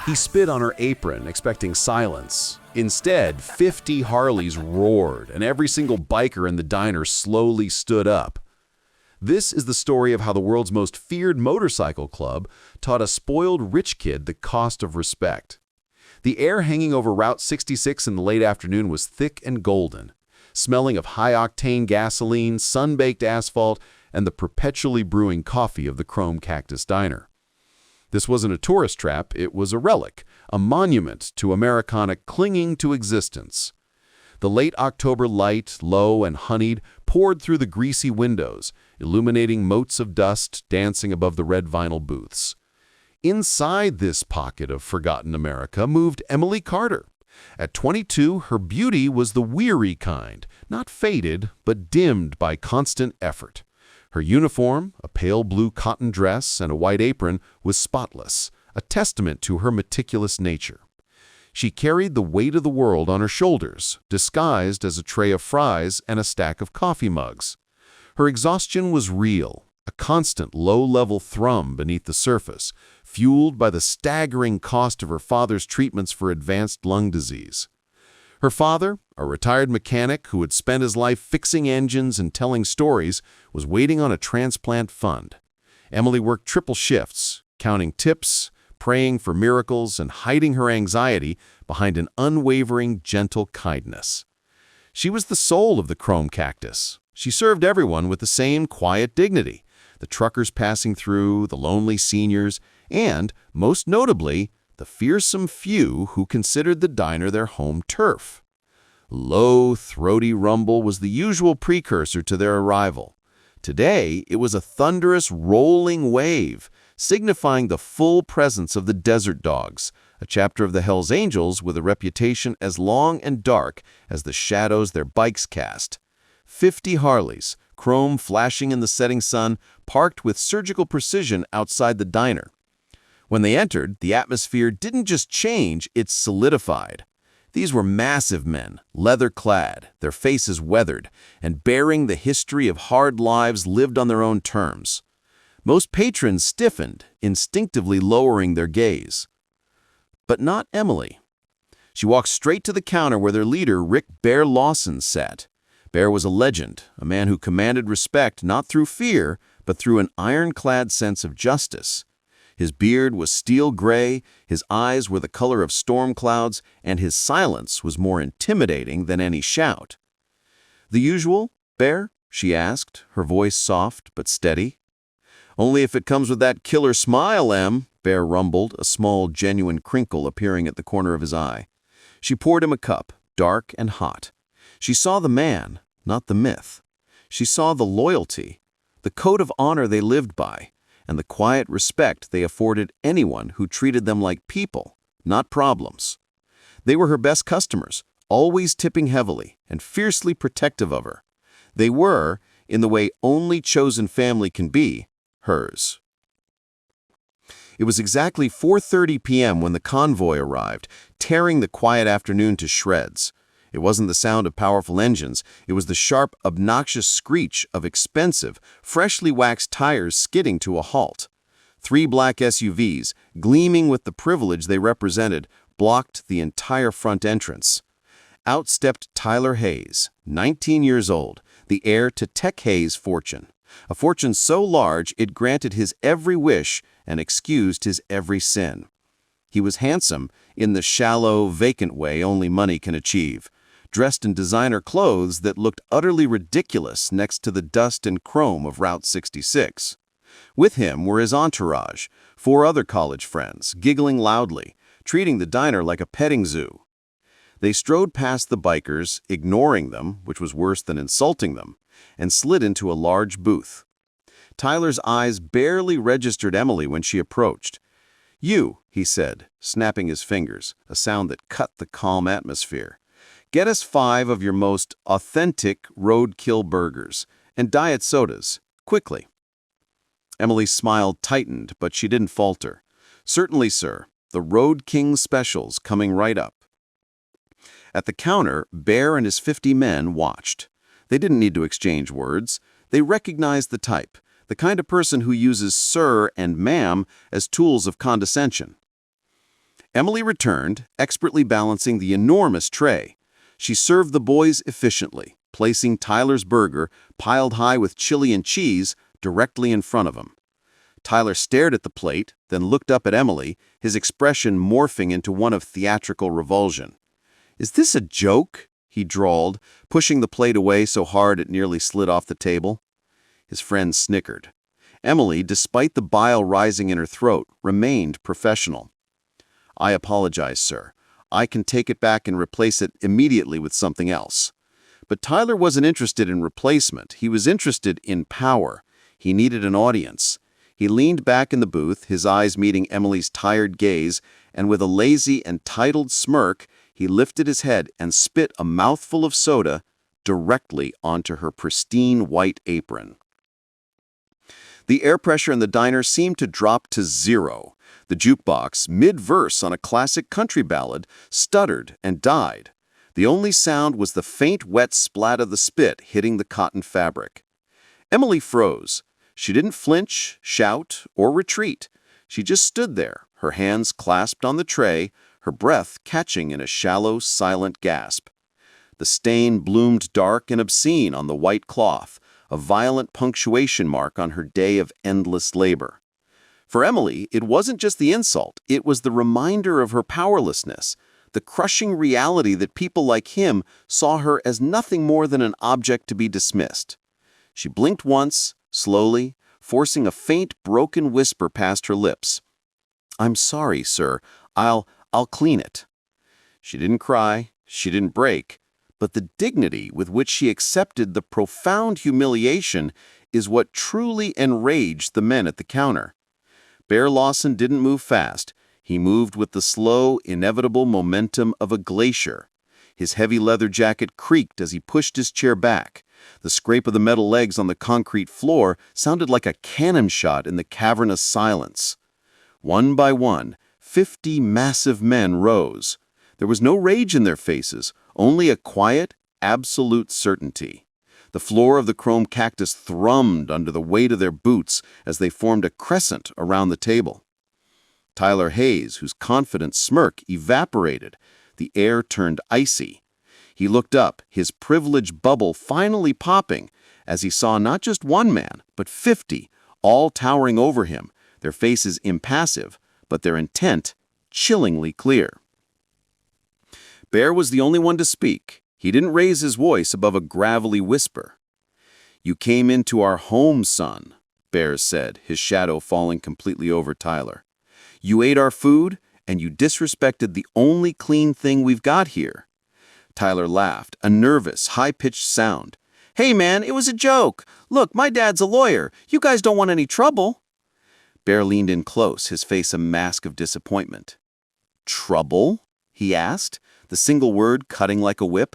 He spit on her apron, expecting silence. Instead, 50 Harleys roared, and every single biker in the diner slowly stood up. This is the story of how the world's most feared motorcycle club taught a spoiled rich kid the cost of respect. The air hanging over Route 66 in the late afternoon was thick and golden, smelling of high-octane gasoline, sun-baked asphalt, and the perpetually brewing coffee of the Chrome Cactus Diner. This wasn't a tourist trap, it was a relic, a monument to Americana clinging to existence. The late October light, low and honeyed, poured through the greasy windows, illuminating motes of dust dancing above the red vinyl booths. Inside this pocket of forgotten America moved Emily Carter. At 22, her beauty was the weary kind, not faded, but dimmed by constant effort. Her uniform, a pale blue cotton dress and a white apron, was spotless, a testament to her meticulous nature. She carried the weight of the world on her shoulders, disguised as a tray of fries and a stack of coffee mugs. Her exhaustion was real, a constant low-level thrum beneath the surface, fueled by the staggering cost of her father's treatments for advanced lung disease. Her father, a retired mechanic who had spent his life fixing engines and telling stories, was waiting on a transplant fund. Emily worked triple shifts, counting tips, praying for miracles, and hiding her anxiety behind an unwavering, gentle kindness. She was the soul of the Chrome Cactus. She served everyone with the same quiet dignity, the truckers passing through, the lonely seniors, and, most notably, the fearsome few who considered the diner their home turf. Low, throaty rumble was the usual precursor to their arrival. Today, it was a thunderous, rolling wave, signifying the full presence of the Desert Dogs, a chapter of the Hells Angels with a reputation as long and dark as the shadows their bikes cast. 50 Harleys, chrome flashing in the setting sun, parked with surgical precision outside the diner. When they entered, the atmosphere didn't just change, it solidified. These were massive men, leather-clad, their faces weathered, and bearing the history of hard lives lived on their own terms. Most patrons stiffened, instinctively lowering their gaze. But not Emily. She walked straight to the counter where their leader, Rick Bear Lawson, sat. Bear was a legend, a man who commanded respect not through fear, but through an ironclad sense of justice. His beard was steel gray, his eyes were the color of storm clouds, and his silence was more intimidating than any shout. "The usual, Bear?" she asked, her voice soft but steady. "Only if it comes with that killer smile, Em," Bear rumbled, a small, genuine crinkle appearing at the corner of his eye. She poured him a cup, dark and hot. She saw the man, not the myth. She saw the loyalty, the code of honor they lived by, and the quiet respect they afforded anyone who treated them like people, not problems. They were her best customers, always tipping heavily and fiercely protective of her. They were, in the way only chosen family can be, hers. It was exactly 4:30 p.m. when the convoy arrived, tearing the quiet afternoon to shreds. It wasn't the sound of powerful engines, it was the sharp, obnoxious screech of expensive, freshly waxed tires skidding to a halt. 3 black SUVs, gleaming with the privilege they represented, blocked the entire front entrance. Out stepped Tyler Hayes, 19 years old, the heir to Tech Hayes' fortune. A fortune so large it granted his every wish and excused his every sin. He was handsome in the shallow, vacant way only money can achieve, dressed in designer clothes that looked utterly ridiculous next to the dust and chrome of Route 66. With him were his entourage, 4 other college friends, giggling loudly, treating the diner like a petting zoo. They strode past the bikers, ignoring them, which was worse than insulting them, and slid into a large booth. Tyler's eyes barely registered Emily when she approached. "You," he said, snapping his fingers, a sound that cut the calm atmosphere. "Get us 5 of your most authentic roadkill burgers and diet sodas, quickly." Emily's smile tightened, but she didn't falter. "Certainly, sir. The Road King specials coming right up." At the counter, Bear and his 50 men watched. They didn't need to exchange words. They recognized the type, the kind of person who uses sir and ma'am as tools of condescension. Emily returned, expertly balancing the enormous tray. She served the boys efficiently, placing Tyler's burger, piled high with chili and cheese, directly in front of him. Tyler stared at the plate, then looked up at Emily, his expression morphing into one of theatrical revulsion. "Is this a joke?" he drawled, pushing the plate away so hard it nearly slid off the table. His friend snickered. Emily, despite the bile rising in her throat, remained professional. "I apologize, sir. I can take it back and replace it immediately with something else." But Tyler wasn't interested in replacement. He was interested in power. He needed an audience. He leaned back in the booth, his eyes meeting Emily's tired gaze, and with a lazy, entitled smirk, he lifted his head and spit a mouthful of soda directly onto her pristine white apron. The air pressure in the diner seemed to drop to zero. The jukebox, mid-verse on a classic country ballad, stuttered and died. The only sound was the faint, wet splat of the spit hitting the cotton fabric. Emily froze. She didn't flinch, shout, or retreat. She just stood there, her hands clasped on the tray, her breath catching in a shallow, silent gasp. The stain bloomed dark and obscene on the white cloth, a violent punctuation mark on her day of endless labor. For Emily, it wasn't just the insult, it was the reminder of her powerlessness, the crushing reality that people like him saw her as nothing more than an object to be dismissed. She blinked once, slowly, forcing a faint, broken whisper past her lips. "I'm sorry, sir. I'll clean it." She didn't cry, she didn't break, but the dignity with which she accepted the profound humiliation is what truly enraged the men at the counter. Bear Lawson didn't move fast. He moved with the slow, inevitable momentum of a glacier. His heavy leather jacket creaked as he pushed his chair back. The scrape of the metal legs on the concrete floor sounded like a cannon shot in the cavernous silence. One by one, 50 massive men rose. There was no rage in their faces, only a quiet, absolute certainty. The floor of the Chrome Cactus thrummed under the weight of their boots as they formed a crescent around the table. Tyler Hayes, whose confident smirk evaporated, the air turned icy. He looked up, his privilege bubble finally popping, as he saw not just one man, but 50, all towering over him, their faces impassive, but their intent chillingly clear. Bear was the only one to speak. He didn't raise his voice above a gravelly whisper. "You came into our home, son," Bear said, his shadow falling completely over Tyler. "You ate our food, and you disrespected the only clean thing we've got here." Tyler laughed, a nervous, high-pitched sound. "Hey, man, it was a joke. Look, my dad's a lawyer. You guys don't want any trouble." Bear leaned in close, his face a mask of disappointment. "Trouble?" he asked, the single word cutting like a whip.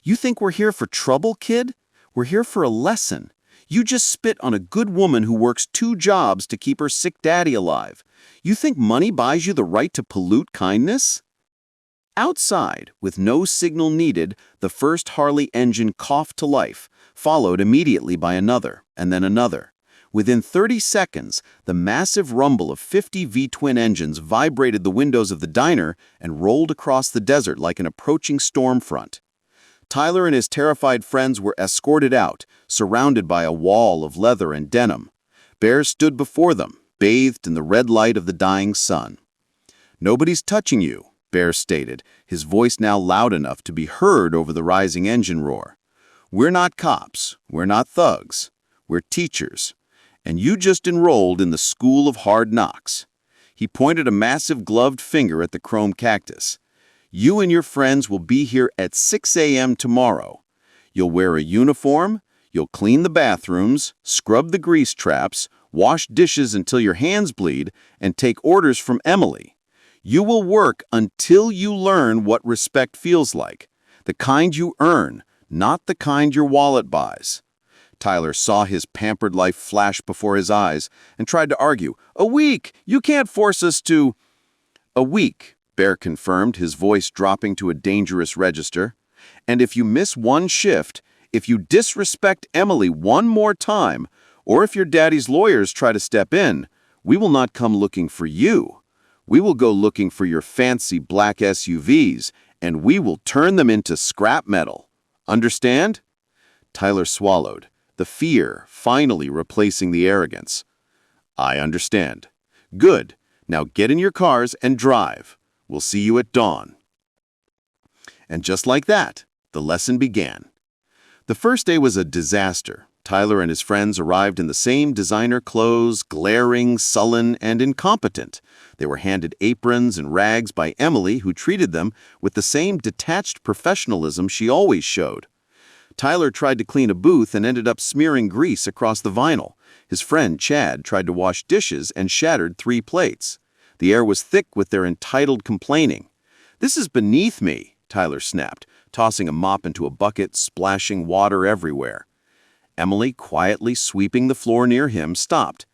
"You think we're here for trouble, kid? We're here for a lesson. You just spit on a good woman who works 2 jobs to keep her sick daddy alive. You think money buys you the right to pollute kindness?" Outside, with no signal needed, the first Harley engine coughed to life, followed immediately by another, and then another. Within 30 seconds, the massive rumble of 50 V-twin engines vibrated the windows of the diner and rolled across the desert like an approaching storm front. Tyler and his terrified friends were escorted out, surrounded by a wall of leather and denim. Bear stood before them, bathed in the red light of the dying sun. "Nobody's touching you," Bear stated, his voice now loud enough to be heard over the rising engine roar. "We're not cops. We're not thugs. We're teachers. And you just enrolled in the School of Hard Knocks." He pointed a massive gloved finger at the Chrome Cactus. "You and your friends will be here at 6 a.m. tomorrow. You'll wear a uniform, you'll clean the bathrooms, scrub the grease traps, wash dishes until your hands bleed, and take orders from Emily. You will work until you learn what respect feels like. The kind you earn, not the kind your wallet buys." Tyler saw his pampered life flash before his eyes and tried to argue. "A week! You can't force us to—" "A week," Bear confirmed, his voice dropping to a dangerous register. "And if you miss one shift, if you disrespect Emily one more time, or if your daddy's lawyers try to step in, we will not come looking for you. We will go looking for your fancy black SUVs, and we will turn them into scrap metal. Understand? Tyler swallowed, the fear finally replacing the arrogance. I understand. Good. Now get in your cars and drive. We'll see you at dawn. And just like that, the lesson began. The first day was a disaster. Tyler and his friends arrived in the same designer clothes, glaring, sullen, and incompetent. They were handed aprons and rags by Emily, who treated them with the same detached professionalism she always showed. Tyler tried to clean a booth and ended up smearing grease across the vinyl. His friend, Chad, tried to wash dishes and shattered 3 plates. The air was thick with their entitled complaining. "This is beneath me," Tyler snapped, tossing a mop into a bucket, splashing water everywhere. Emily, quietly sweeping the floor near him, stopped.